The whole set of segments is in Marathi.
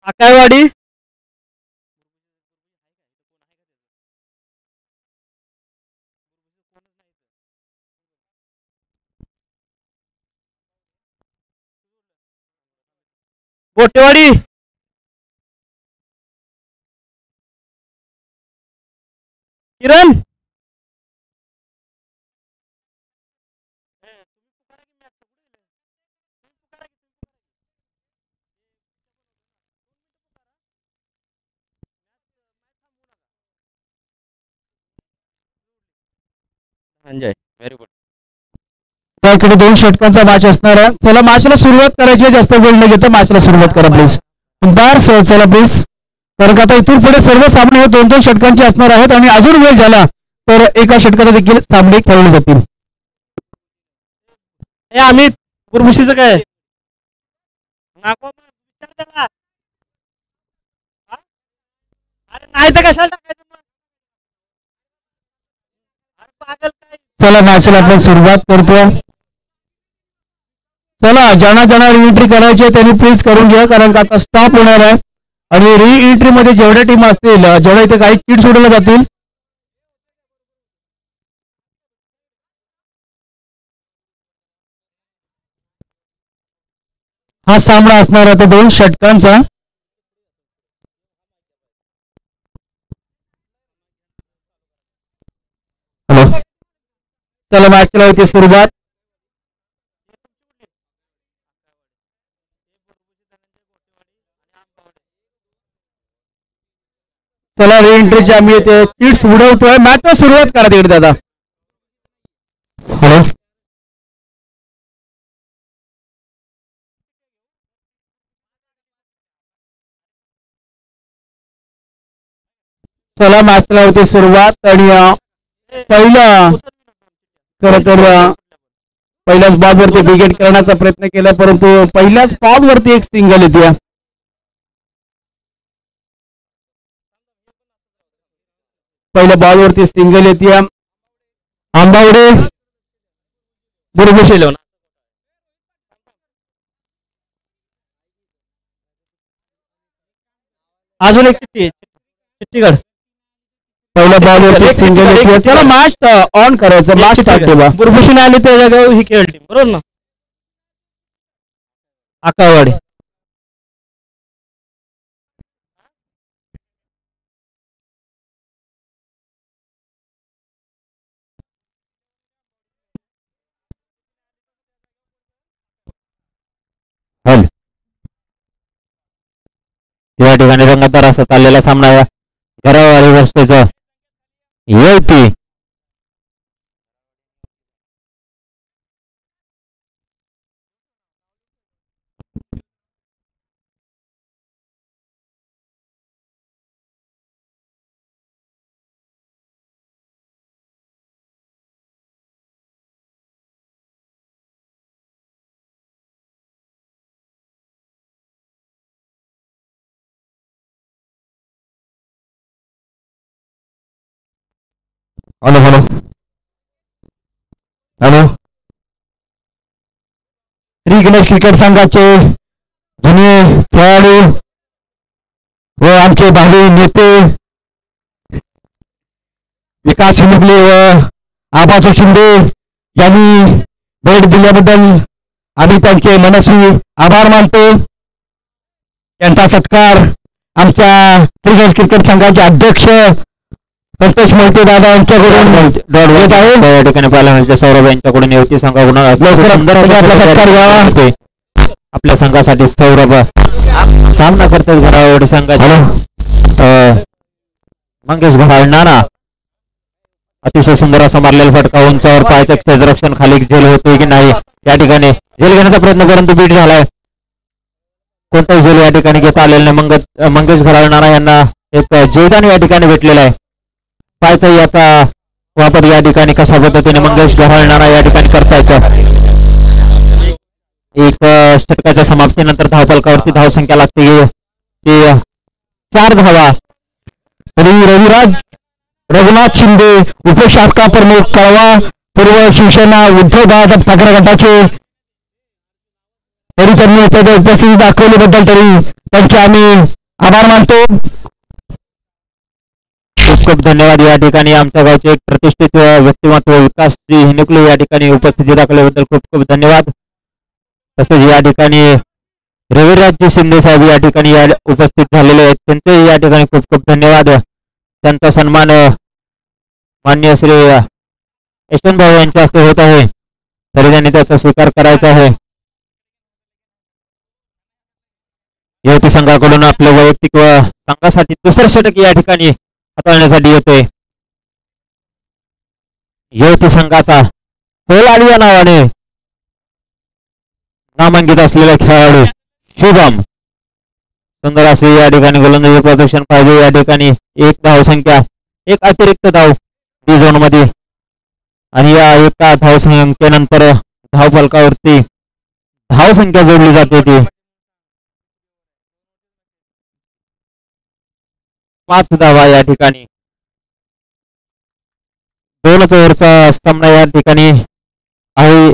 आकायवाडी गोटेवाडी किरण संजय व्हेरी गुड. त्याकडे 2 षटकांचा मॅच असणार आहे. चला मॅचला सुरुवात करायची आहे. जास्त वेळ न घेता मॅचला सुरुवात करा प्लीज. चला प्लीज, कारण का आता इथून पुढे सर्व सामने हे 2-2 षटकांचे असणार आहेत आणि अजून वेळ झाला तर एका षटकाचा देखील सामने खेळले जातील. हे अमित गुरमुशीचं काय नको विचार त्याला. अरे नाही तर कशाला टाकायचं मग. अरे पागल काय. चला मॅचला आपण सुरुवात करतोय. चला ज्यांना ज्यांना री-एंट्री करायची आहे त्यांनी प्लीज करून घ्या, कारण का आता स्टॉप होणार आहे आणि री-एंट्री मध्ये जेवढ्या टीम असतील, जेवढ्या इथे काही किट सोडल्या जातील, हा सामना असणार आहे 2 षटकांचा. हॅलो, चला मॅचला होती सुरुवात. चला री-एंट्रीची आम्ही इथे किट्स उडवतोय. मॅचला सुरुवात करा तिकडे दादा. हॅलो, चला मॅचला होती सुरुवात आणि पहिला खरं तर पहिल्याच बॉलवरती विकेट करण्याचा प्रयत्न केला, परंतु पहिल्याच बॉलवरती एक सिंगल येते. पहिल्या बॉलवरती सिंगल येते. आंबावडे गुरमुशी लावून अजून एक चिठ्ठी काढ. पहिल्या बॉलवरती सिंगल येते. चला मॅच ऑन करायचं. मॅच स्टार्ट केला. गुरमुशी नाही आली त्या जागेवर ही खेळ टीम बरोबर ना. आकावाडी या ठिकाणी रंगतदार असा चाललेला सामना घरावाडी वर्षेच येती. Hello hello hello, Shri Ganesh cricket संघाचे जुने खेळाडू व आमचे भावी नेते विकास हिमुगले व आबाजी शिंदे यांनी भेट दिल्याबद्दल आम्ही त्यांचे मनस्वी आभार मानतो. त्यांचा सत्कार आमच्या श्री गणेश क्रिकेट संघाचे अध्यक्ष संतोष मोहिते दादा यांच्याकडून येत आहे. या ठिकाणी पाहिला सौरभ यांच्याकडून युवती संघाकडून सत्कार घ्यावा. आपल्या संघासाठी सौरभ सामना करतात. घरावाडी संघाचे मंगेश घराळ नाना अतिशय सुंदर असा मारलेला फटका उंचावर पाहायचं क्षेत्ररक्षण खाली झेल होते की नाही. या ठिकाणी झेल घेण्याचा प्रयत्न परंतु बीट झालाय. कोणताही झेल या ठिकाणी घेता आलेला नाही. मंगेश घराळ नाना यांना एक जयदान या ठिकाणी भेटलेला आहे. पाहायचा याचा वापर या ठिकाणी कशा पद्धतीने मंगेश घराळ नाना या ठिकाणी करतायचा. एक षटकाच्या समाप्तीनंतर धावफलकावरती धावसंख्या लागते ती 4 धावा. रविराज रघुनाथ शिंदे उपशाखा प्रमुख कळवा पूर्व शिवसेना उद्धव बाळासाहेब ठाकरे गटाचे तरी त्यांनी उपस्थिती दाखवल्याबद्दल तरी त्यांचे आम्ही आभार मानतो. खूप खूप धन्यवाद. या ठिकाणी आमच्या गावचे एक प्रतिष्ठित व्यक्तिमत्व विकासजी हिनुकले या ठिकाणी उपस्थिती दाखवल्याबद्दल खूप खूप धन्यवाद. तसेच या ठिकाणी रविराजजी शिंदे साहेब या ठिकाणी उपस्थित झालेले आहेत, त्यांचे या ठिकाणी खूप खूप धन्यवाद. त्यांचा सन्मान मान्य श्री यशवंत भाऊ यांच्या हस्ते होत आहे, तरी त्यांनी त्याचा स्वीकार करायचा आहे. युवती संघाकडून आपले वैयक्तिक व संघासाठी दुसरं षटक या ठिकाणी हाताळण्यासाठी येतोय. युवती संघाचा पोलाडी या नावाने नामांकित असलेला खेळाडू शुभम, सुंदर असे या ठिकाणी गोलंदाजी प्रदर्शन पाहिजे. या ठिकाणी एक धावसंख्या, एक अतिरिक्त धाव डी झोन मध्ये, आणि या एका धावसंख्येनंतर धावफलकावरती धावसंख्या जोडली जाते ती 5 धावा या ठिकाणी. 2 ओव्हरचा सामना या ठिकाणी आहे.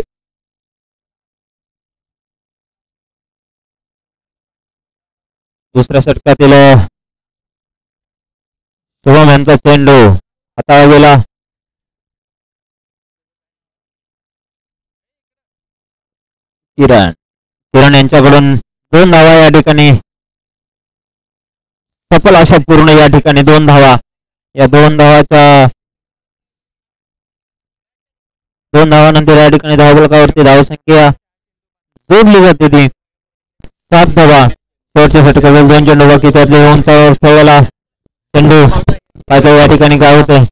दुसऱ्या षटकातील शुभम यांचा चेंडू हाताळला गेला. किरण यांच्याकडून 2 धावा या ठिकाणी सफल अशा पूर्ण या ठिकाणी 2 धावा. या 2 धावानंतर या ठिकाणी धावफलकावरती धावसंख्या जोडली जाते ती 7 धावा. शेवटच्या षटकातील 2 चेंडू बाकी, त्यातले उंचावर ठेवलेला चेंडू पाहिजे. या ठिकाणी काय होतं,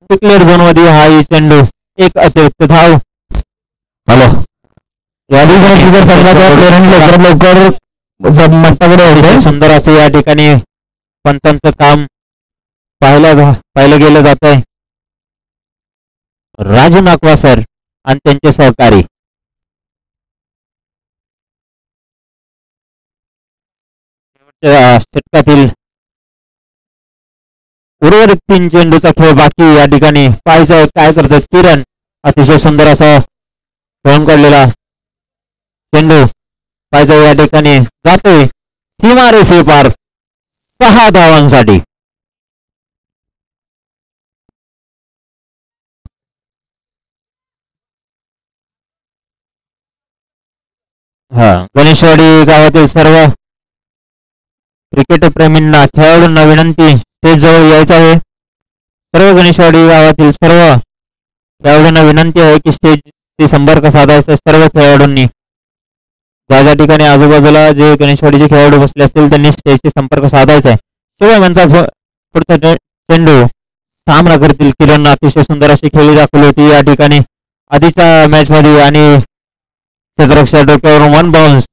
डिक्लेअर झोन मध्ये हा चेंडू, एक अतिरिक्त धाव. हॅलो, या लवकर सुंदर असे या ठिकाणी पंचांचं काम पाहिलं गेलं जात आहे. राजू नाकवा सर आणि त्यांचे सहकारी. षटकातील उर्वरित 3 चेंडूचा खेळ बाकी. या ठिकाणी पाहायचं काय करतात किरण. अतिशय सुंदर असा खेळून काढलेला चेंडू पाहायचं या ठिकाणी जातोय सीमारेषे पार 6 धावांसाठी. गणेशवाडी गावातील सर्व क्रिकेट प्रेमींना, खेळाडूंना विनंती, स्टेज जवळ यायचं आहे. सर्व गणेशवाडी गावातील सर्व खेळाडूंना विनंती आहे की स्टेजशी संपर्क साधायचा. सर्व खेळाडूंनी ज्या ठिकाणी आजूबाजूला जे गणेशवाडीचे खेळाडू बसले असतील त्यांनी स्टेजशी संपर्क साधायचा आहे. शिवाय यांचा पुढचा चेंडू सामना करतील. किरण अतिशय सुंदर अशी खेळी दाखवली होती या ठिकाणी आधीच्या मॅच मध्ये, आणि क्षेत्ररक्षक डोक्यावर 1 बाउन्स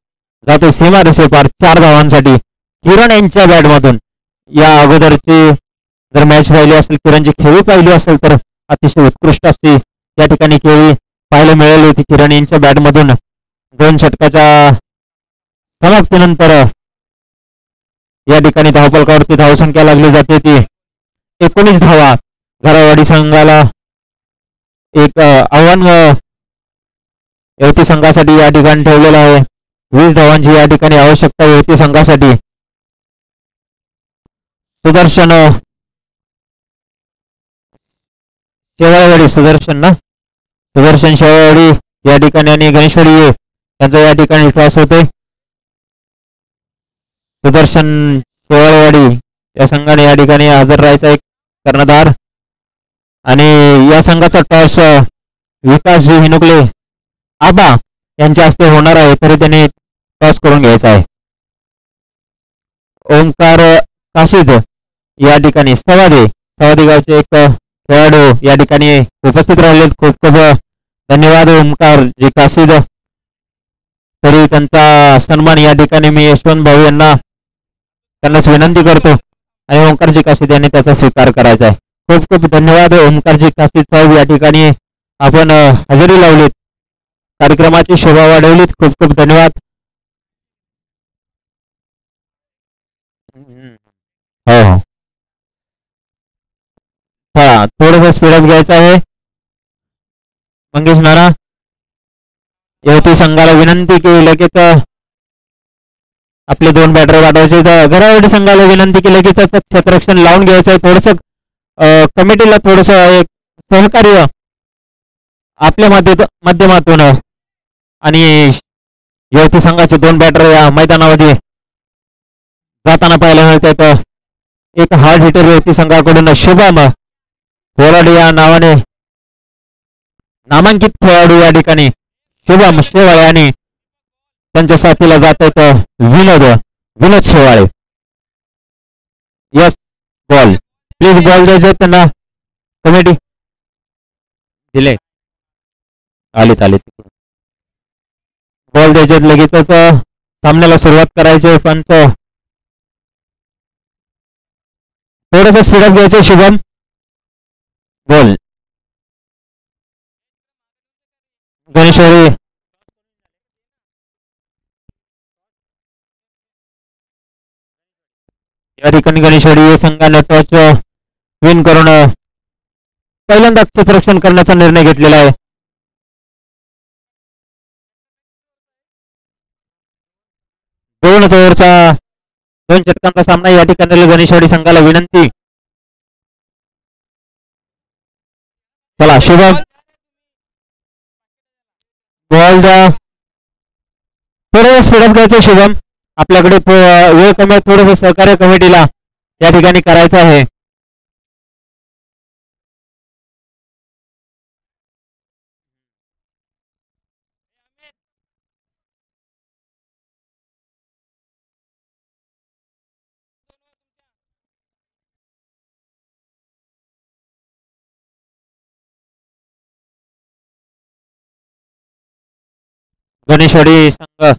जातो सीमारेषे पार 4 धावांसाठी किरण यांच्या बॅटमधून. या अगोदरची जर मॅच पाहिली असेल, किरणची खेळी पाहिली असेल तर अतिशय उत्कृष्ट असते या ठिकाणी खेळी पाहायला मिळाली होती किरण यांच्या बॅटमधून. 2 षटकाच्या समाप्तीनंतर या ठिकाणी धावफलकावरती धावसंख्या लागली जाते ती 19 धावा. घरावाडी संघाला एक आव्हान युवती संघासाठी या ठिकाणी ठेवलेलं आहे. 20 धावांची या ठिकाणी आवश्यकता युवती संघासाठी. सुदर्शन शेवाळवाडी या ठिकाणी आणि गणेशवाडी यांचा या ठिकाणी टॉस होते. सुदर्शन शेवाळवाडी या संघाने या ठिकाणी हजर राहायचा एक कर्णधार, आणि या संघाचा टॉस विकासजी हिनुकले आबा यांच्या हस्ते होणार आहे, तरी त्यांनी टॉस करून घ्यायचा आहे. ओंकार काशीद या ठिकाणी सवादी गावचे एक खेळाडू या ठिकाणी उपस्थित राहिले. खूप खूप धन्यवाद ओंकार जी काशीद. तरी त्यांचा सन्मान या ठिकाणी मी यशवंत भाऊ यांना त्यांनाच विनंती करतो, आणि ओंकारजी काशीद यांनी त्याचा स्वीकार करायचा आहे. खूप खूप धन्यवाद ओंकारजी काशीद साहेब, या ठिकाणी आपण हजेरी लावलीत, कार्यक्रमाची शोभा वाढवलीत. खूप खूप धन्यवाद. हो, हा थोडस स्पीडअप घ्यायचं आहे. मंगेश नाना, युवती संघाला विनंती की लगेच आपले 2 बॅटर वाढवायचे. घरावडी संघाला विनंती केली की त्याचं क्षेत्ररक्षण लावून घ्यायचं आहे. थोडस कमिटीला थोडस एक सहकार्य आपल्या माध्यमातून आणि युवती संघाचे 2 बॅटर या मैदानामध्ये जाताना पाहायला मिळतात. एक हार्ड हिटर युवती संघाकडून शुभम कोराडे या नावाने नामांकित खेळाडू या ठिकाणी शुभम शेवाळे आणि त्यांच्या साथीला जात आहेत Vinod Shewale. Yes ball please ball द्यायचे त्यांना कमिटी दिले आले बॉल द्यायचे लगेचच सामन्याला सुरुवात करायची. पंच थोडस स्पीडअप घ्यायचं. शुभम बॉल गणेशवाडी या ठिकाणी गणेशवाडी संघाने टॉच विन करून पहिल्यांदा क्षेत्ररक्षण करण्याचा निर्णय घेतलेला आहे. दोन ओव्हरचा 2 षटकांचा सामना या ठिकाणी गणेशवाडी संघाला विनंती. चला शुभम बॉल द्या. थोडं स्पीडअप घ्यायचं शुभम. आपल्याकडे वेळ कमी आहे. थोडस सहकार्य कमिटीला या ठिकाणी करायचं आहे. गणेशवाडी संघ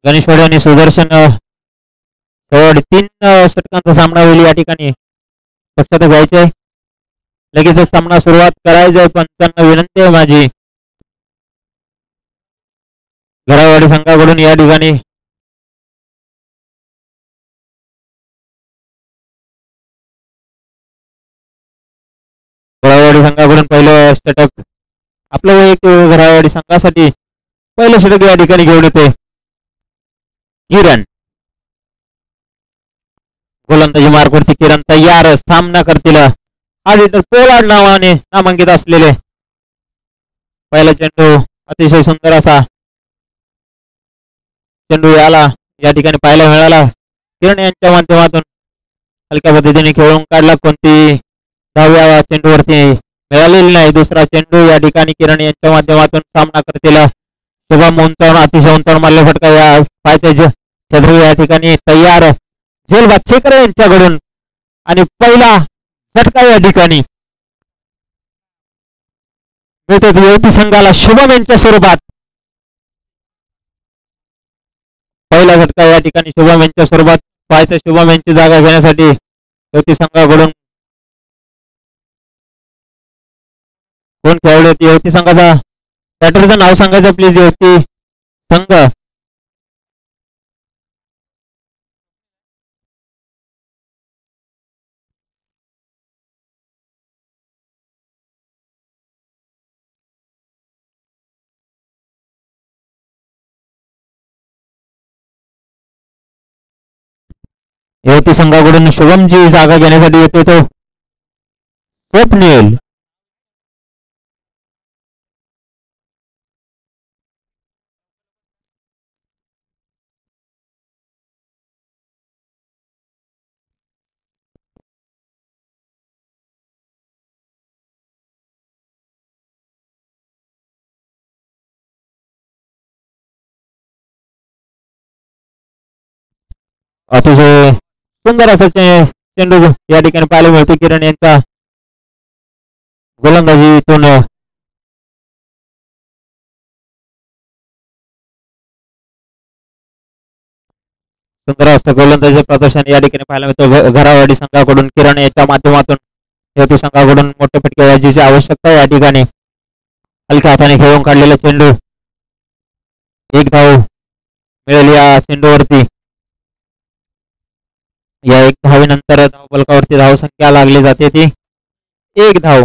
गणेशवाडी आणि सुदर्शन 3 षटकांचा सामना होईल या ठिकाणी. लक्षात घ्यायचे लगेच सामना सुरुवात करायचंय. पंचांना विनंती आहे माझी. घरावाडी संघाकडून या ठिकाणी घरावाडी संघाकडून पहिलं षटक आपलं वैयक्तिक घरावाडी संघासाठी पहिलं षटक या ठिकाणी घेऊन येते किरण. गोलंदाजी मार्गवरती किरण तयार. सामना करतील ऑडिटर पोलार्ड नावाने नामांकित असलेले. पहिला चेंडू अतिशय सुंदर असा चेंडू याला या ठिकाणी पाहायला मिळाला. किरण यांच्या माध्यमातून हलक्या पद्धतीने खेळून काढला. कोणती धाव या चेंडूवरती मिळालेली नाही. दुसरा चेंडू या ठिकाणी किरण यांच्या माध्यमातून सामना करतील. शुभम उंचावून अतिशय उंचावून मारले फटका या पायथ्याचे चंद्रू या ठिकाणी तयार. झेल बादशेकर यांच्याकडून आणि पहिला झटका या ठिकाणी मिळतो युवती संघाला शुभम यांच्या स्वरूपात. पहिला झटका या ठिकाणी शुभम यांच्या स्वरूपात. पाहायचं शुभम यांची जागा घेण्यासाठी युवती संघाकडून कोण खेळाडू आहेत. युवती संघाचा बॅटरचं नाव सांगायचं प्लीज. युवती संघ युवती संघाकडून शुभमची जागा घेण्यासाठी येतो तो स्वप्नील. अतिशय सुंदर असं चेंडू या ठिकाणी पाहायला मिळतो. किरण यांचा गोलंदाजीतून सुंदर असं गोलंदाजी प्रदर्शन या ठिकाणी पाहायला मिळतो. घरावाडी संघाकडून किरण यांच्या माध्यमातून युवती संघाकडून मोठ्या फटकेबाजीची आवश्यकता या ठिकाणी. हलक्या हाताने खेळून काढलेला चेंडू. 1 धाव मिळेल या चेंडूवरती. या 1 धावेनंतर धावफलकावरती धावसंख्या लागली जाते ती 1 धाव.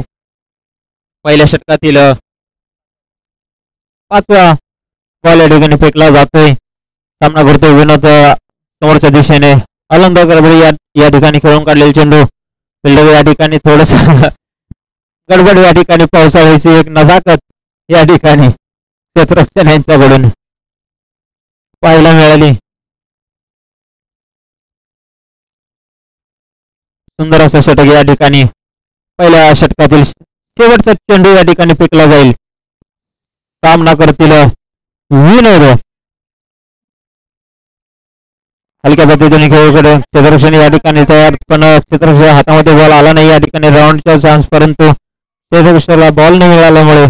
पहिल्या षटकातील 5वा बॉल या ठिकाणी फेकला जातोय. सामना करतोय विनोद समोरच्या दिशेने. आनंद गडबडी या ठिकाणी खेळून काढलेला चेंडू. फिल्डर या ठिकाणी थोडस गडबड या ठिकाणी पावसाळ्याची एक नजाकत या ठिकाणी क्षेत्ररक्षण यांच्याकडून पाहायला मिळाली. सुंदर असं षटक या ठिकाणी पहिल्या षटकातील शेवटचा चेंडू या ठिकाणी फेकला जाईल. सामना करतील विनोद. हलक्या पद्धतीने खेळकडे क्षेत्ररक्षण या ठिकाणी तयार, पण क्षेत्ररक्षण हातामध्ये बॉल आला नाही या ठिकाणी राऊंडच्या चान्स, परंतु क्षेत्ररक्षणाला बॉल न मिळाल्यामुळे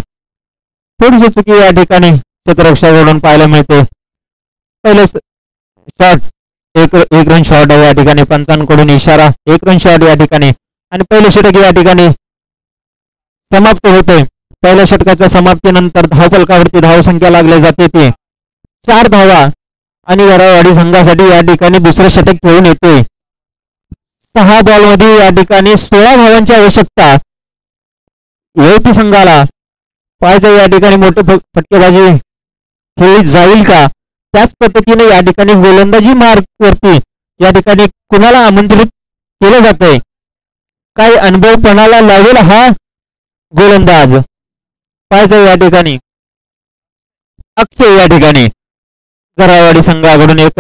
थोडीशी चुकी या ठिकाणी क्षेत्ररक्षकाकडून पाहायला मिळते. पहिले शॉट एक रन शॉट या ठिकाणी पंचांकडून इशारा, 1 रन शॉट या ठिकाणी आणि पहिले षटक या ठिकाणी समाप्त होते. पहिल्या षटकाच्या समाप्तीनंतर धावफलकावरती धावसंख्या लागली जाते ती 4 धावा आणि गरावाडी संघासाठी या ठिकाणी दुसरे षटक खेळून येते. 6 बॉलमध्ये या ठिकाणी 16 धावांची आवश्यकता. येती संघाला पाहायचं या ठिकाणी मोठे फटकेबाजी खेळली जाईल का. त्याच पद्धतीने या ठिकाणी गोलंदाजी मार्ग वरती या ठिकाणी कुणाला आमंत्रित केलं जातंय, काय अनुभवपणाला लावेल हा गोलंदाज. पाहायचं या ठिकाणी अक्षय या ठिकाणी गरावाडी संघाकडून एक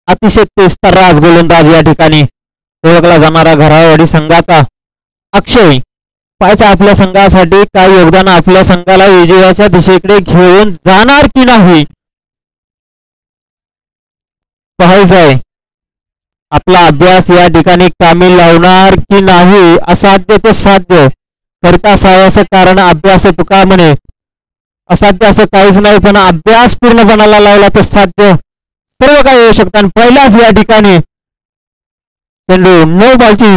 अतिशय तेजतर्रास गोलंदाज या ठिकाणी ओळखला जाणारा गरावाडी संघाचा अक्षय. पाहायचं आपल्या संघासाठी काय योगदान, आपल्या संघाला विजयाच्या दिशेकडे घेऊन जाणार की नाही पाहायचंय. आपला अभ्यास या ठिकाणी कामी लावणार की नाही. असाध्य ते साध्य करता सावं, कारण अभ्यास तुका म्हणे. असाध्य असं काहीच नाही, पण अभ्यास पूर्णपणाला लावला तर साध्य सर्व काही होऊ शकतं. पहिलाच या ठिकाणी चेंडू नो बॉलची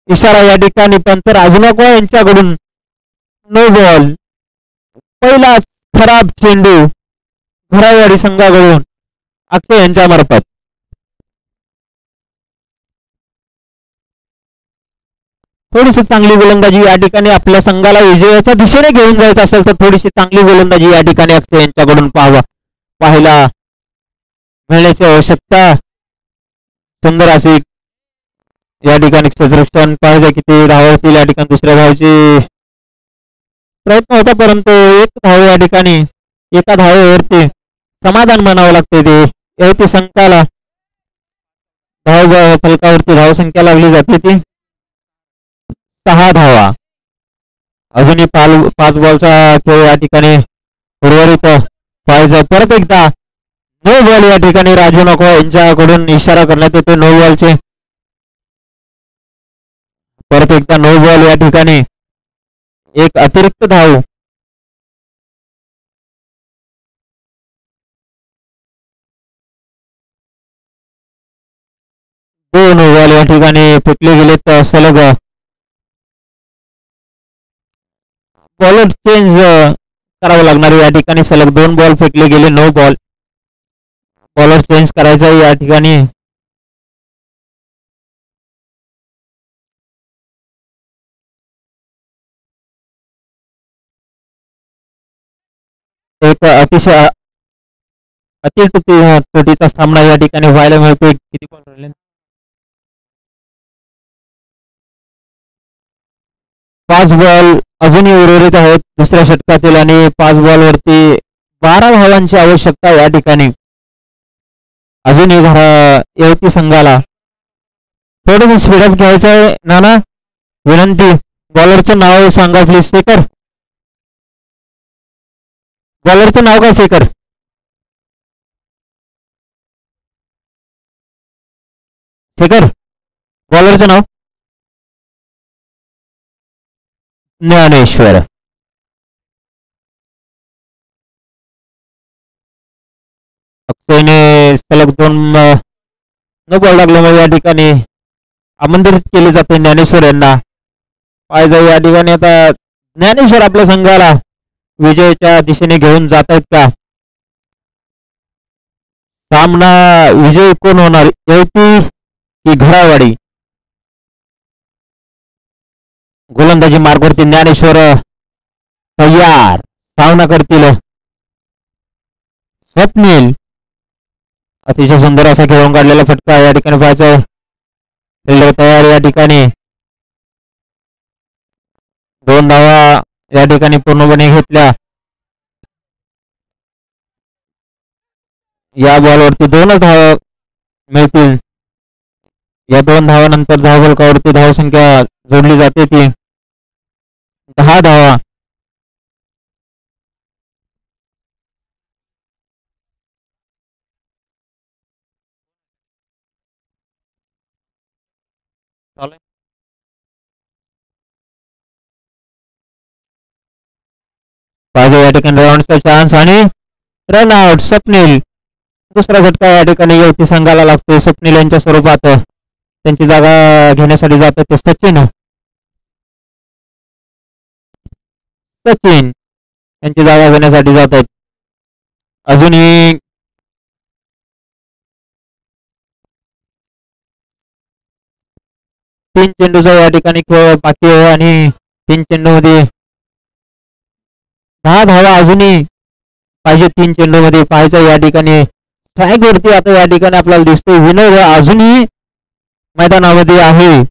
इशारा या ठिकाणी पंच राजनोको यांच्याकडून नो बॉल. पहिलाच खराब चेंडू घरावाडी संघाकडून अक्षय यांच्या मार्फत. थोडीशी चांगली गोलंदाजी या ठिकाणी आपल्या संघाला विजयाच्या दिशेने घेऊन जायचं असेल तर थोडीशी चांगली गोलंदाजी या ठिकाणी अक्षय यांच्याकडून पाहायला मिळण्याची आवश्यकता. सुंदर अशी या ठिकाणी क्षेत्ररक्षण पाहिजे, किती धाव होतील या ठिकाणी दुसऱ्या धावची प्रयत्न होता, परंतु 1 धाव या ठिकाणी एका धावेवरती समाधान मानावं लागते. ते येथे संघाला धाव फलकावरती धावसंख्या लागली जाते ती 6 धावा. अजूनही 5 बॉलचा खेळ या ठिकाणी उर्वरित पाहायचं. परत एकदा नो बॉल या ठिकाणी राजू नको यांच्याकडून इशारा करण्यात येतो नो बॉलचे. परत एकदा नो बॉल या ठिकाणी एक अतिरिक्त धाव. दोन बॉल या ठिकाणी फेकले गेलेत सलग. बॉलर चेंज करावं लागणार या ठिकाणी. सलग 2 बॉल फेकले गेले, नो बॉल. बॉलर चेंज करायचा या ठिकाणी. एक अतिशय तुटीचा सामना या ठिकाणी व्हायला मिळतोय. किती बॉल राहिले? 5 बॉल अजूनही उर्वरित आहेत दुसऱ्या षटकातील आणि 5 बॉल वरती 12 धावांची आवश्यकता या ठिकाणी. अजूनही येवती संघाला थोडस स्पीडअप घ्यायचं आहे. नाना विनंती, बॉलरचं नाव सांगा प्लीज. शेखर, बॉलरचं नाव काय? शेखर. शेखर, बॉलरचं नाव ज्ञानेश्वर. अक्षयने सलग 2 न बॉल लागल्यामुळे या ठिकाणी आमंत्रित केले जाते ज्ञानेश्वर यांना. पाहिजे या ठिकाणी आता ज्ञानेश्वर आपल्या संघाला विजयाच्या दिशेने घेऊन जात आहेत का? सामना विजय कोण होणार, येवती की घरावाडी? गोलंदाजी मार्गवरती ज्ञानेश्वर तयार. सामना करतील स्वप्नील अतिशय सुंदर असा खेळून काढलेला फटका या ठिकाणी पाहायचा. फिल्डर तयार या ठिकाणी. 2 धावा या ठिकाणी पूर्णपणे घेतल्या. या बॉलवरती 2च धावा मिळतील. या 2 धावानंतर धावफलकावरती धावसंख्या जोडली जाते ती 10 धावा. पाहिजे या ठिकाणी राऊंडचा चान्स आणि रन आउट. स्वप्नील दुसरा झटका या ठिकाणी युवती संघाला लागतो. स्वप्नील यांच्या स्वरूपात त्यांची जागा घेण्यासाठी जातात ते सचिन यांची जागा घेण्यासाठी जात आहेत. अजूनही तीन चेंडूचा या ठिकाणी खेळ बाकी आहे आणि 3 चेंडू मध्ये 10 धावा अजूनही पाहिजे. 3 चेंडू मध्ये पाहायचं या ठिकाणी स्ट्राईक वरती आता या ठिकाणी आपल्याला दिसतोय विनोद अजूनही मैदानामध्ये आहे.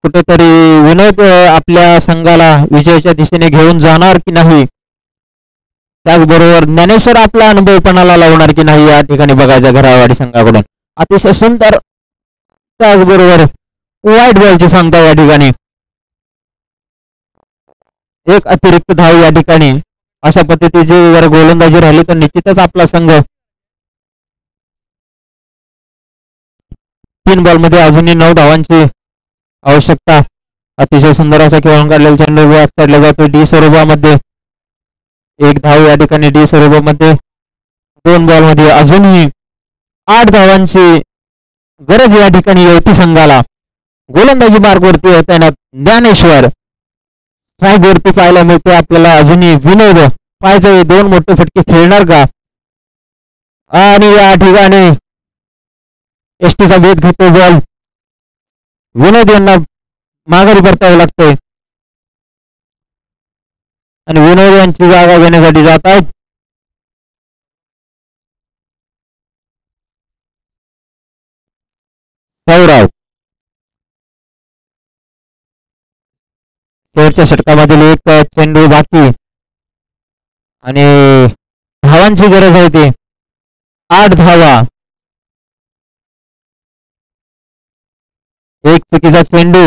कुठेतरी विनोद आपल्या संघाला विजयाच्या दिशेने घेऊन जाणार की नाही. त्याचबरोबर ज्ञानेश्वर आपला अनुभव पणाला लावणार की नाही या ठिकाणी बघायचं घरावाडी संघाकडून. अतिशय सुंदर. त्याचबरोबर वाईट बॉलची सांगता या ठिकाणी. एक अतिरिक्त धाव या ठिकाणी. अशा पद्धतीची जर गोलंदाजी राहिली तर निश्चितच आपला संघ 3 बॉलमध्ये अजूनही 9 धावांची आवश्यकता. अतिशय सुंदर असा खेळून काढलेला चेंडू बॅक साईडला जातो डी स्वरूपामध्ये. 1 धाव या ठिकाणी डी स्वरूपामध्ये. 2 बॉलमध्ये अजूनही 8 धावांची गरज या ठिकाणी युवती संघाला. गोलंदाजी मार्गवरती होताना ज्ञानेश्वर स्ट्राईक वरती पाहायला मिळते आपल्याला. अजूनही विनोद पाहायचं 2 मोठे फटके खेळणार का. आणि या ठिकाणी एसटीचा वेध घेतो बॉल. विनोद यांना माघारी परतावं लागतंय आणि विनोद यांची जागा घेण्यासाठी जात आहेत. सौरव शेवटच्या षटकामधील 1 चेंडू बाकी आणि धावांची गरज आहे ते 8 धावा. 1 चुकीचा चेंडू.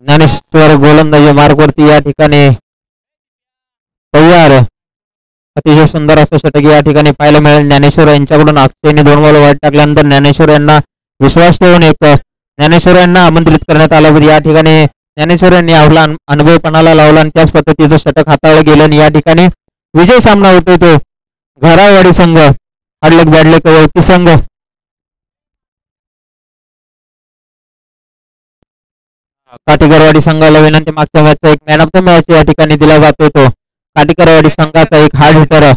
ज्ञानेश्वर गोलंदाजी मार्गवरती या ठिकाणी तयार. अतिशय सुंदर असं षटक या ठिकाणी पाहायला मिळेल. ज्ञानेश्वर यांच्याकडून अक्षयने 2 बॉल वाईट टाकल्यानंतर ज्ञानेश्वर यांना विश्वास ठेवून ज्ञानेश्वर यांना आमंत्रित करण्यात आलं होतं. या ठिकाणी ज्ञानेश्वर यांनी आपला अनुभव पणाला लावला आणि त्याच पद्धतीचं षटक हाताळलं गेलं आणि या ठिकाणी विजय सामना होतोय तो घरावाडी संघ हाडलेक बॅडलेक युवती संघ. काटीकरवाडी संघाला विनंती मागच्या मॅचचा एक मॅन ऑफ द मॅच या ठिकाणी दिला जातोय. तो काटीकरवाडी संघाचा एक हार्ड हिटर